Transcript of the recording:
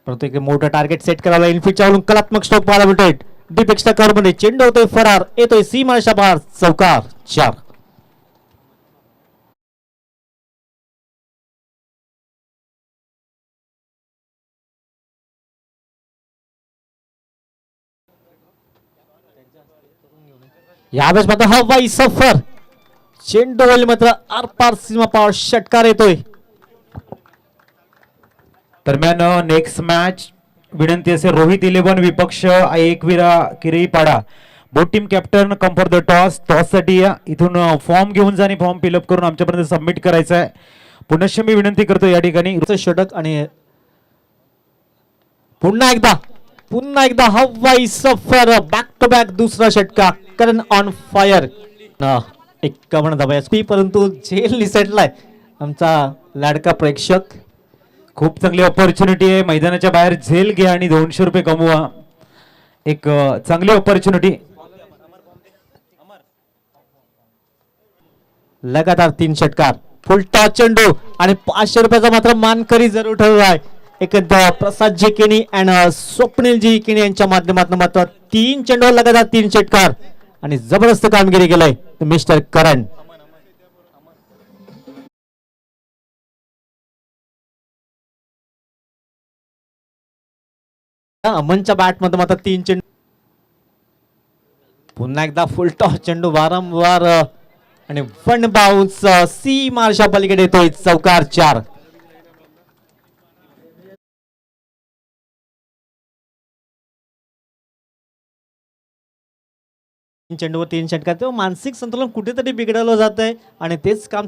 परंतु एक मोठं टार्गेट सेट करायला इनफिटच्या कलात्मक स्ट्रोक पाहायला मिळतोय. डीप एक्स्ट्रा कव्हर मध्ये चेंडू होतोय फरार, येतोय सीमारेषा बाहेर, चौकार 4. यावेळेस मात्र हवाई सफर, चेंडू वळली मात्र आरपार सीमा पार षटकार येतोय. दरम्यान नेक्स्ट मॅच विनंती असेल रोहित 11 विपक्ष Ekvira Kiripada. Both team captain come for the toss. टॉससाठी या इथून फॉर्म घेऊन जा आणि फॉर्म फिलअप करून आमच्यापर्यंत सबमिट करायचा आहे. पुनश्च मी विनंती करतो या ठिकाणी षटक आणि पुन्हा एकदा हवाई सफर, बॅक टू बॅक दुसरा षटकार. करण ऑन फायर. 51 धावा परंतु झेल निसटलाय आमचा लाडका प्रेक्षक. खूप चांगली ऑपॉर्च्युनिटी आहे. मैदानाच्या बाहेर झेल घ्या आणि 200 रुपये कमवा. एक चांगली ऑपॉर्च्युनिटी. लगातार 3 षटकार, फुलटा चेंडू आणि 500 रुपयाचा मात्र मानकरी जरूर ठरला आहे. एक प्रसाद जी केणी अँड स्वप्नील जी केणी यांच्या माध्यमातून मात्र 3 चेंडू लगातार 3 षटकार आणि जबरदस्त कामगिरी केलंय मिस्टर करण. अमनच्या बॅट मध्ये मात्र 3 चेंडू. पुन्हा एकदा फुलटॉस चेंडू वारंवार आणि वन बाउन्स सी मार्शा पलीकडे येतोय, चौकार 4. चेंडूवर 3 षटकार तेव्हा मानसिक संतुलन कुठेतरी बिघडवलं जात आहे आणि तेच काम